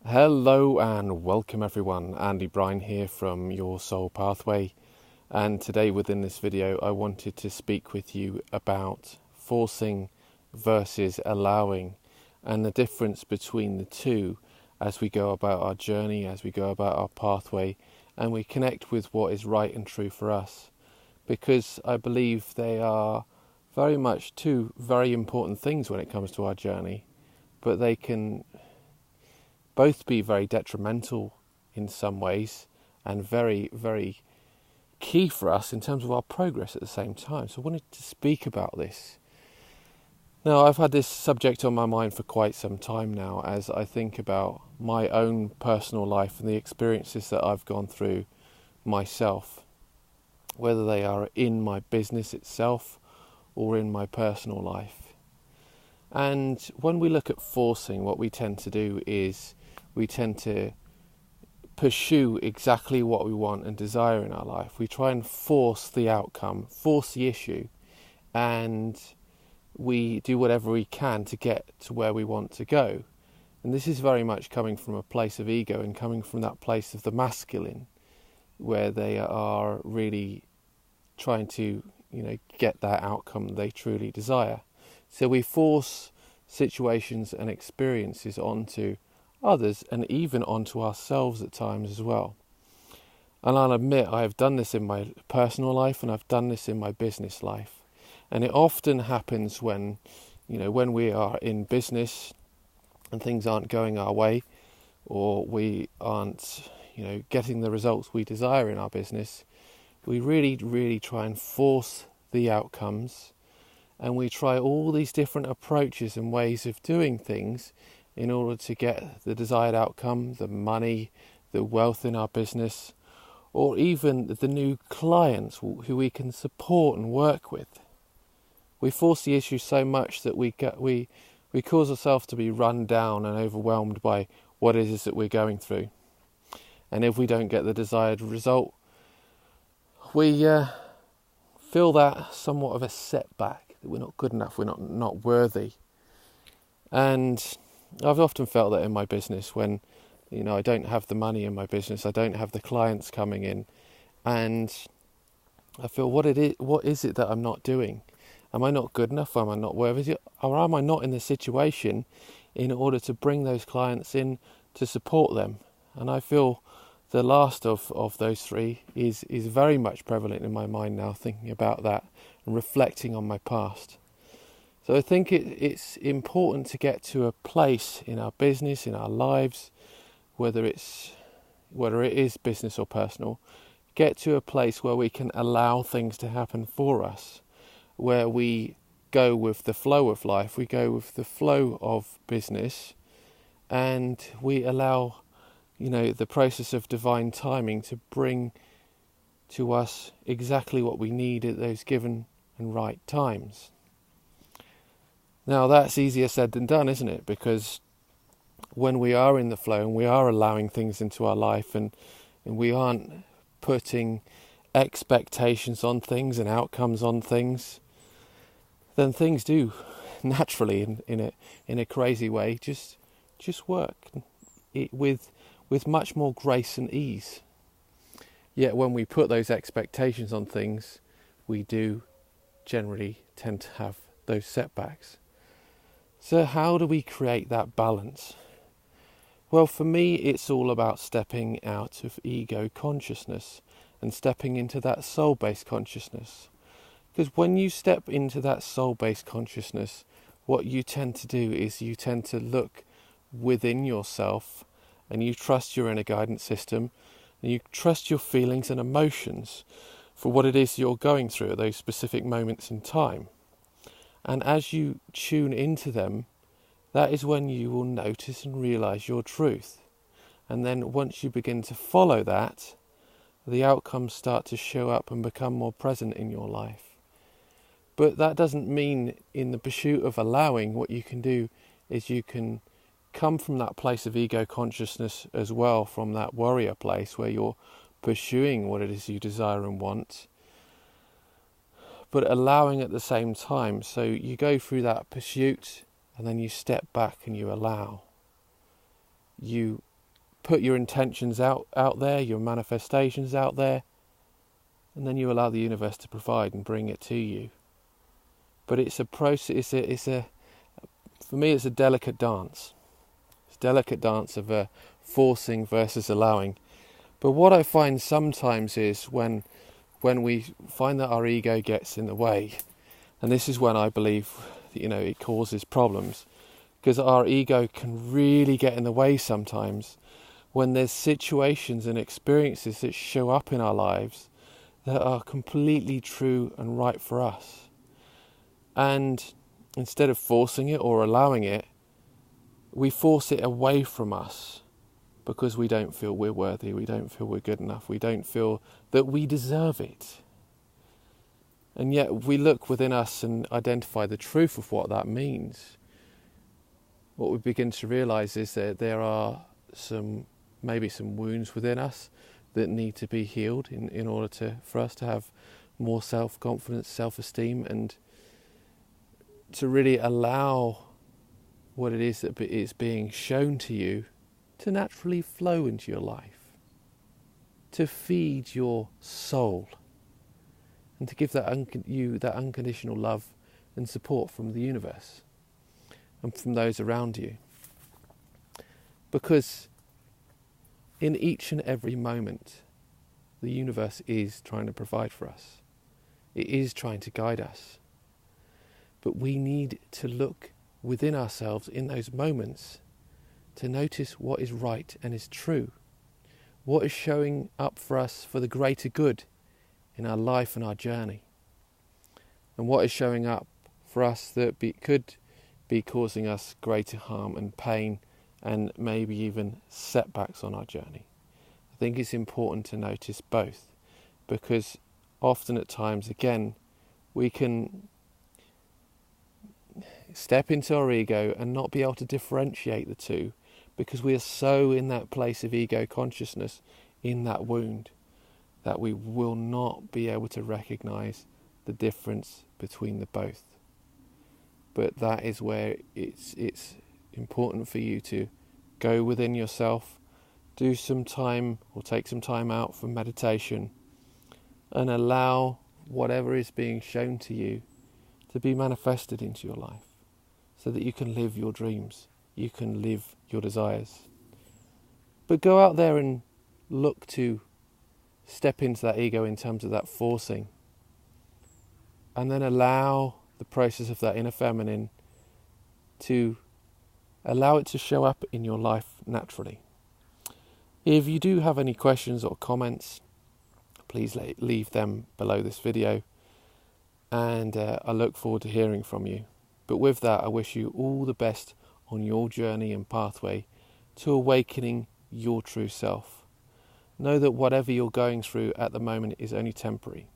Hello and welcome everyone, Andy Bryan here from Your Soul Pathway, and today within this video I wanted to speak with you about forcing versus allowing and the difference between the two as we go about our journey, as we go about our pathway, and we connect with what is right and true for us, because I believe they are very much two very important things when it comes to our journey, but they can both be very detrimental in some ways and very, very key for us in terms of our progress at the same time. So I wanted to speak about this. Now, I've had this subject on my mind for quite some time now as I think about my own personal life and the experiences that I've gone through myself, whether they are in my business itself or in my personal life. And when we look at forcing, what we tend to do is we tend to pursue exactly what we want and desire in our life. We try and force the outcome, force the issue, and we do whatever we can to get to where we want to go. And this is very much coming from a place of ego and coming from that place of the masculine, where they are really trying to, get that outcome they truly desire. So we force situations and experiences onto others and even onto ourselves at times as well. And I'll admit I have done this in my personal life and I've done this in my business life. And it often happens when we are in business and things aren't going our way, or we aren't, getting the results we desire in our business. We really, really try and force the outcomes, and we try all these different approaches and ways of doing things in order to get the desired outcome, the money, the wealth in our business, or even the new clients who we can support and work with. We force the issue so much that we cause ourselves to be run down and overwhelmed by what it is that we're going through. And if we don't get the desired result, we feel that somewhat of a setback, that we're not good enough, we're not worthy. And I've often felt that in my business when, I don't have the money in my business, I don't have the clients coming in, and I feel, what is it that I'm not doing? Am I not good enough? Am I not worthy? Or am I not in the situation in order to bring those clients in to support them? And I feel the last of those three is very much prevalent in my mind now, thinking about that and reflecting on my past. So I think it's important to get to a place in our business, in our lives, whether it is business or personal, get to a place where we can allow things to happen for us, where we go with the flow of life, we go with the flow of business, and we allow, the process of divine timing to bring to us exactly what we need at those given and right times. Now that's easier said than done, isn't it? Because when we are in the flow and we are allowing things into our life and we aren't putting expectations on things and outcomes on things, then things do naturally, in a crazy way, just work with much more grace and ease. Yet when we put those expectations on things, we do generally tend to have those setbacks. So how do we create that balance? Well, for me, it's all about stepping out of ego consciousness and stepping into that soul-based consciousness. Because when you step into that soul-based consciousness, what you tend to do is you tend to look within yourself and you trust your inner guidance system and you trust your feelings and emotions for what it is you're going through at those specific moments in time. And as you tune into them, that is when you will notice and realise your truth. And then once you begin to follow that, the outcomes start to show up and become more present in your life. But that doesn't mean in the pursuit of allowing, what you can do is you can come from that place of ego consciousness as well, from that warrior place where you're pursuing what it is you desire and want, but allowing at the same time. So you go through that pursuit and then you step back and you allow. You put your intentions out there, your manifestations out there, and then you allow the universe to provide and bring it to you. But it's a process. For me, it's a delicate dance. It's a delicate dance of forcing versus allowing. But what I find sometimes is when we find that our ego gets in the way, and this is when I believe, it causes problems, because our ego can really get in the way sometimes when there's situations and experiences that show up in our lives that are completely true and right for us. And instead of forcing it or allowing it, we force it away from us because we don't feel we're worthy, we don't feel we're good enough, we don't feel that we deserve it. And yet we look within us and identify the truth of what that means. What we begin to realise is that there are maybe some wounds within us that need to be healed in order for us to have more self-confidence, self-esteem, and to really allow what it is that is being shown to you to naturally flow into your life, to feed your soul, and to give you that unconditional love and support from the universe and from those around you. Because in each and every moment, the universe is trying to provide for us. It is trying to guide us. But we need to look within ourselves in those moments to notice what is right and is true, what is showing up for us for the greater good in our life and our journey, and what is showing up for us that could be causing us greater harm and pain and maybe even setbacks on our journey. I think it's important to notice both, because often at times, again, we can step into our ego and not be able to differentiate the two, because we are so in that place of ego consciousness, in that wound, that we will not be able to recognize the difference between the both. But that is where it's important for you to go within yourself, do some time or take some time out for meditation, and allow whatever is being shown to you to be manifested into your life, so that you can live your dreams, you can live your desires. But go out there and look to step into that ego in terms of that forcing, and then allow the process of that inner feminine to allow it to show up in your life naturally. If you do have any questions or comments, please leave them below this video, and I look forward to hearing from you. But with that, I wish you all the best on your journey and pathway to awakening your true self. Know that whatever you're going through at the moment is only temporary.